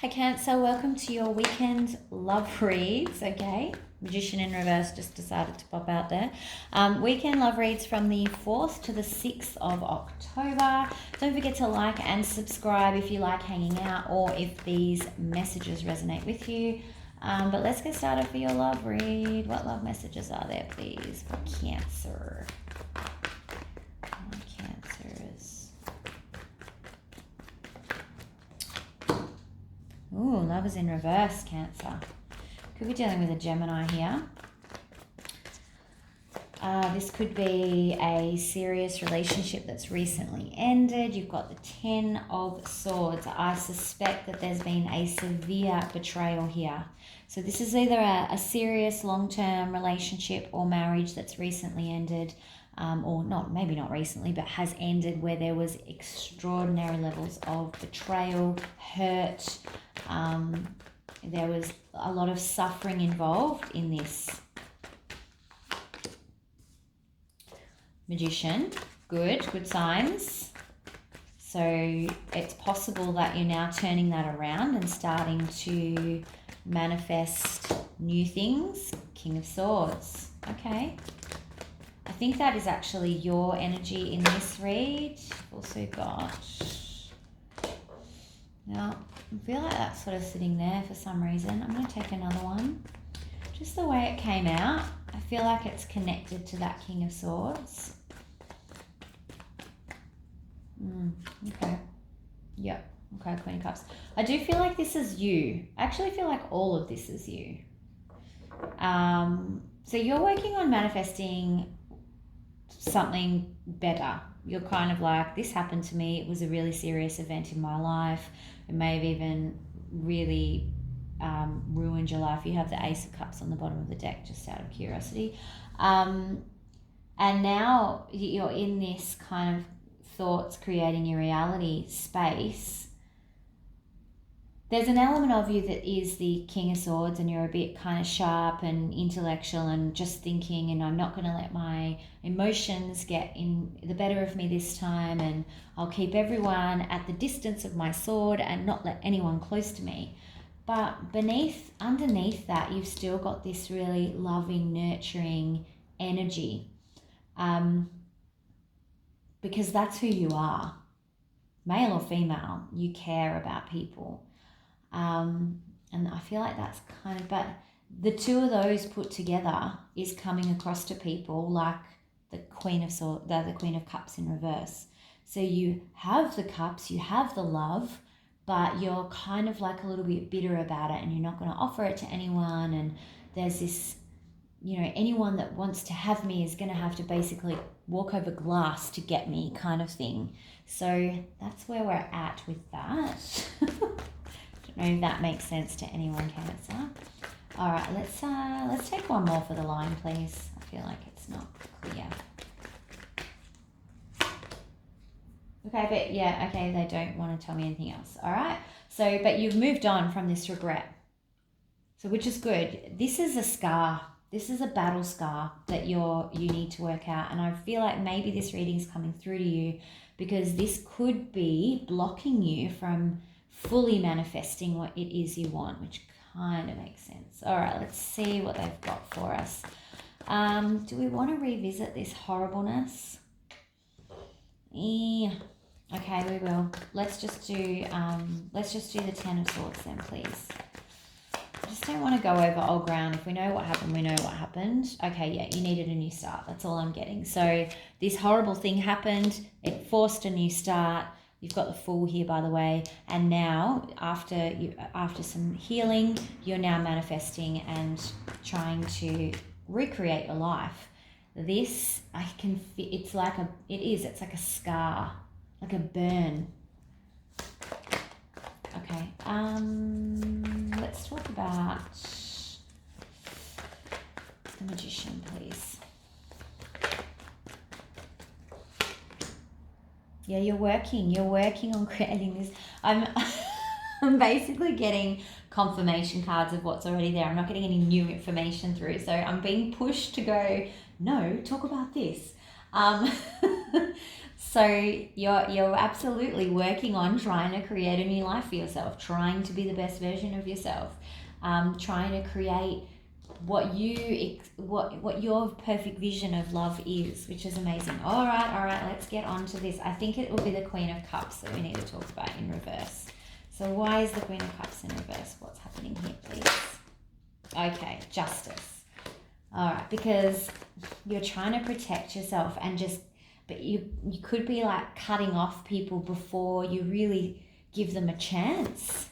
Hi Cancer, welcome to your weekend love reads, okay? Magician in reverse just decided to pop out there. Weekend love reads from the 4th to the 6th of October. Don't forget to like and subscribe if you like hanging out or if these messages resonate with you. But let's get started for your love read. What love messages are there, please, for Cancer? Cancers. Ooh, love is in reverse, Cancer. Could be dealing with a Gemini here. This could be a serious relationship that's recently ended. You've got the 10 of Swords. I suspect that there's been a severe betrayal here. So this is either a serious long-term relationship or marriage that's recently ended, or not, maybe not recently, but has ended, where there was extraordinary levels of betrayal, hurt. There was a lot of suffering involved in this. Magician, good signs. So it's possible that you're now turning that around and starting to manifest new things. King of Swords, okay. I think that is actually your energy in this read. Also got, now I feel like that's sort of sitting there for some reason. I'm going to take another one. Just the way it came out, I feel like it's connected to that King of Swords. Okay. Yep. Okay, Queen of Cups. I do feel like this is you. I actually feel like all of this is you. So you're working on manifesting something better. You're kind of like, this happened to me. It was a really serious event in my life. It may have even really ruined your life. You have the Ace of Cups on the bottom of the deck, just out of curiosity. And now you're in this kind of thoughts creating your reality space. There's an element of you that is the King of Swords, and you're a bit kind of sharp and intellectual and just thinking, and I'm not going to let my emotions get in the better of me this time, and I'll keep everyone at the distance of my sword and not let anyone close to me. But underneath that, you've still got this really loving, nurturing energy. Because that's who you are. Male or female, you care about people. And I feel like that's kind of, but the two of those put together is coming across to people like the Queen of Swords, the Queen of Cups in reverse. So you have the cups, you have the love, but you're kind of like a little bit bitter about it, and you're not going to offer it to anyone. And there's this, anyone that wants to have me is going to have to basically walk over glass to get me, kind of thing. So that's where we're at with that. Don't know if that makes sense to anyone, Cancer. All right, let's take one more for the line, please. I feel like it's not clear. Okay, but yeah, okay, they don't want to tell me anything else. All right, so, but you've moved on from this regret. So, which is good. This is a scar. This is a battle scar that you need to work out. And I feel like maybe this reading is coming through to you because this could be blocking you from fully manifesting what it is you want, which kind of makes sense. All right, let's see what they've got for us. Do we want to revisit this horribleness? Yeah. Okay, we will. Let's just do the 10 of Swords then, please. I just don't want to go over old ground. If we know what happened, we know what happened. Okay, yeah, you needed a new start. That's all I'm getting. So this horrible thing happened. It forced a new start. You've got the Fool here, by the way. And now, after some healing, you're now manifesting and trying to recreate your life. This, I can feel, it's like a scar, like a burn. Okay, let's talk about the Magician, please. Yeah, you're working on creating this. I'm basically getting confirmation cards of what's already there. I'm not getting any new information through, so I'm being pushed to go, no, talk about this. So you're absolutely working on trying to create a new life for yourself, trying to be the best version of yourself, trying to create what your perfect vision of love is, which is amazing. All right, let's get on to this. I think it will be the Queen of Cups that we need to talk about in reverse. So why is the Queen of Cups in reverse? What's happening here, please? Okay, justice. All right, because you're trying to protect yourself but you could be like cutting off people before you really give them a chance.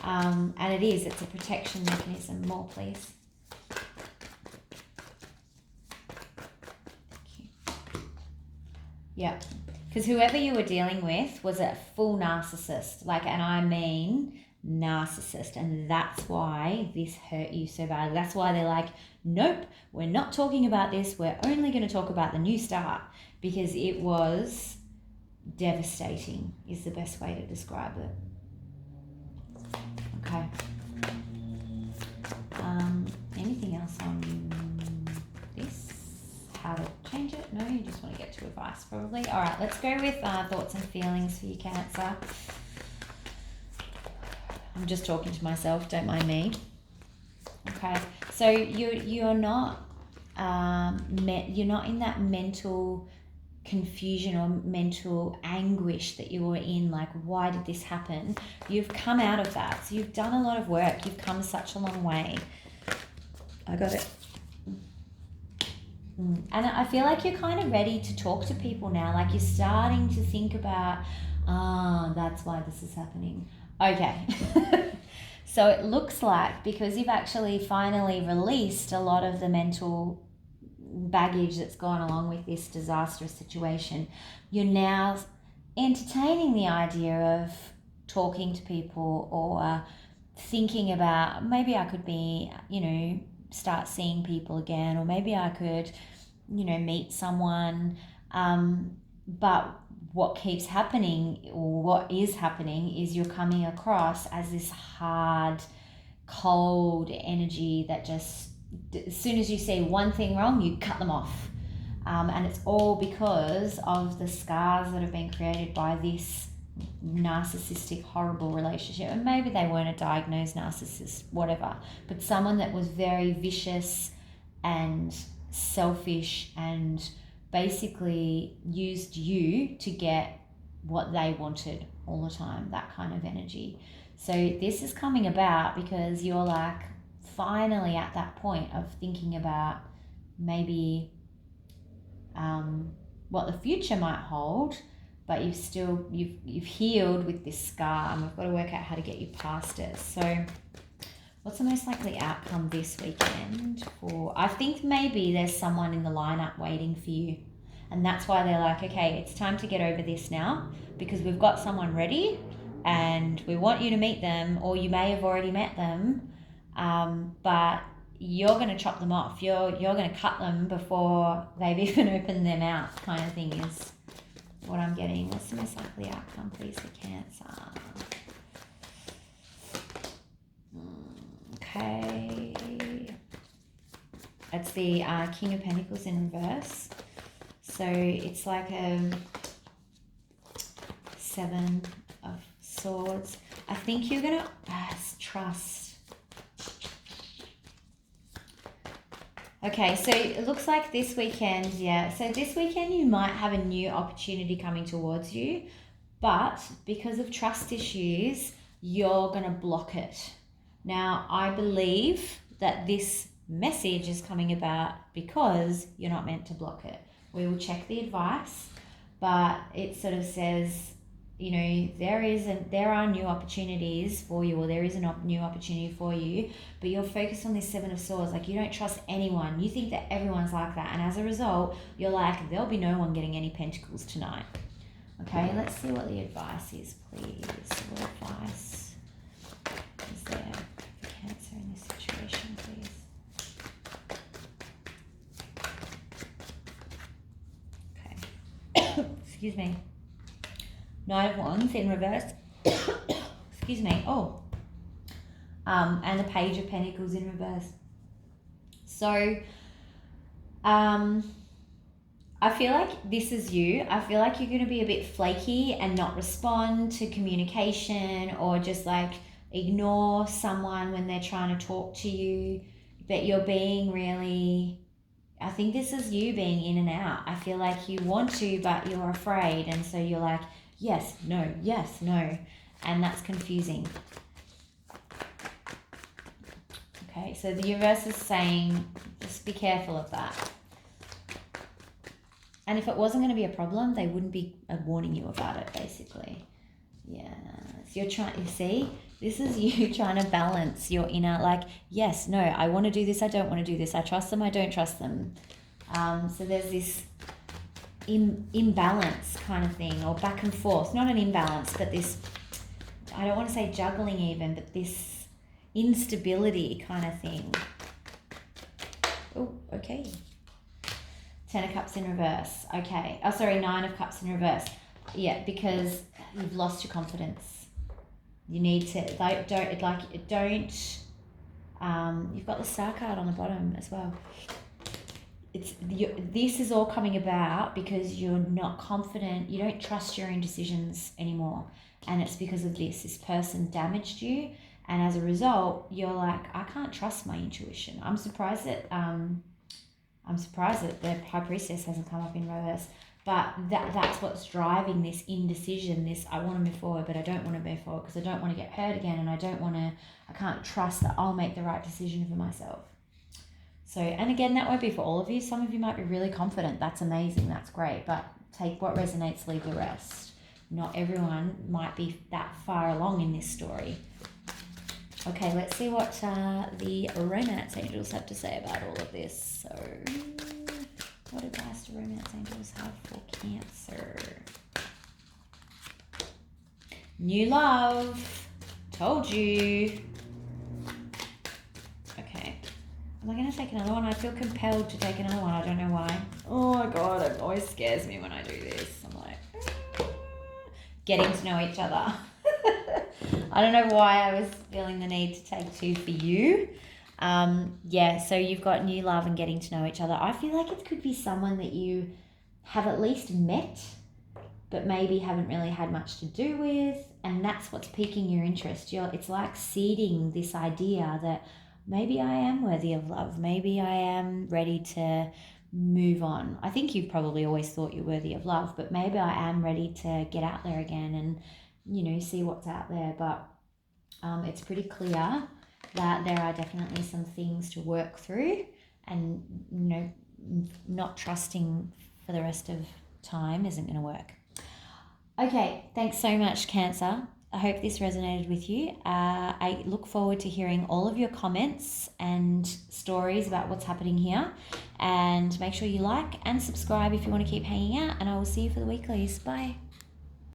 And it's a protection mechanism. More, please. Yeah, because whoever you were dealing with was a full narcissist, and I mean narcissist, and that's why this hurt you so badly. That's why they're like, nope, we're not talking about this. We're only going to talk about the new start, because it was devastating is the best way to describe it. Okay. Anything else on this? How to change it? No, you just want to get to advice probably. All right, let's go with thoughts and feelings for you, Cancer. I'm just talking to myself, don't mind me. Okay, so you're not you're not in that mental confusion or mental anguish that you were in, like, why did this happen? You've come out of that, so you've done a lot of work. You've come such a long way. I got it. And I feel like you're kind of ready to talk to people now. Like, you're starting to think about, that's why this is happening. Okay. So it looks like, because you've actually finally released a lot of the mental baggage that's gone along with this disastrous situation, you're now entertaining the idea of talking to people, or thinking about, maybe I could be, start seeing people again, or maybe I could, meet someone. But what keeps happening, or what is happening, is you're coming across as this hard, cold energy that just, as soon as you see one thing wrong, you cut them off. And it's all because of the scars that have been created by this narcissistic, horrible relationship. And maybe they weren't a diagnosed narcissist, whatever, but someone that was very vicious and selfish and basically used you to get what they wanted all the time, that kind of energy. So this is coming about because you're like finally at that point of thinking about maybe what the future might hold, but you've healed with this scar, and we've got to work out how to get you past it. So what's the most likely outcome this weekend for, I think maybe there's someone in the lineup waiting for you, and that's why they're like, okay, it's time to get over this now, because we've got someone ready and we want you to meet them, or you may have already met them, but you're going to chop them off. You're going to cut them before they've even opened their mouth, kind of thing is what I'm getting. What's the most likely outcome, please, for Cancer? Okay. It's the King of Pentacles in reverse. So it's like a Seven of Swords. I think you're going to trust. Okay, so it looks like this weekend, so this weekend you might have a new opportunity coming towards you, but because of trust issues, you're going to block it. Now, I believe that this message is coming about because you're not meant to block it. We will check the advice, but it sort of says, there are new opportunities for you, or there is a new opportunity for you, but you're focused on this Seven of Swords. Like, you don't trust anyone. You think that everyone's like that, and as a result, you're like, there'll be no one getting any pentacles tonight. Okay, let's see what the advice is, please. What advice is there for Cancer in this situation, please? Okay. Excuse me. Knight of Wands in reverse. Excuse me. And the Page of Pentacles in reverse. So, I feel like this is you. I feel like you're going to be a bit flaky and not respond to communication, or just like ignore someone when they're trying to talk to you. But you're being really, I think this is you being in and out. I feel like you want to, but you're afraid. And so you're like, yes, no, yes, no. And that's confusing. Okay, so the universe is saying, just be careful of that. And if it wasn't going to be a problem, they wouldn't be warning you about it, basically. Yeah. So you're trying, you see, this is you trying to balance your inner, like, yes, no, I want to do this, I don't want to do this. I trust them, I don't trust them. So there's this imbalance kind of thing, or back and forth. Not an imbalance, but this, I don't want to say juggling even, but this instability kind of thing. Oh, okay. 10 of Cups in reverse. Okay. Oh, sorry, 9 of Cups in reverse. Yeah, because you've lost your confidence. You need to, you've got the Star card on the bottom as well. This is all coming about because you're not confident. You don't trust your own decisions anymore. And it's because of this. This person damaged you. And as a result, you're like, I can't trust my intuition. I'm surprised that the High Priestess hasn't come up in reverse, but that's what's driving this indecision, this I want to move forward, but I don't want to move forward because I don't want to get hurt again, and I can't trust that I'll make the right decision for myself. So, and again, that won't be for all of you. Some of you might be really confident. That's amazing. That's great. But take what resonates, leave the rest. Not everyone might be that far along in this story. Okay, let's see what the romance angels have to say about all of this. So, what advice do romance angels have for Cancer? New love. Told you. Okay. Am I going to take another one? I feel compelled to take another one. I don't know why. Oh my God, it always scares me when I do this. I'm like, getting to know each other. I don't know why I was feeling the need to take 2 for you. Yeah, so you've got new love and getting to know each other. I feel like it could be someone that you have at least met, but maybe haven't really had much to do with, and that's what's piquing your interest. It's like seeding this idea that maybe I am worthy of love. Maybe I am ready to move on. I think you've probably always thought you're worthy of love, but maybe I am ready to get out there again and, see what's out there. But it's pretty clear that there are definitely some things to work through, and not trusting for the rest of time isn't going to work. Okay, thanks so much, Cancer. I hope this resonated with you. I look forward to hearing all of your comments and stories about what's happening here, and make sure you like and subscribe if you want to keep hanging out, and I will see you for the weeklies. Bye.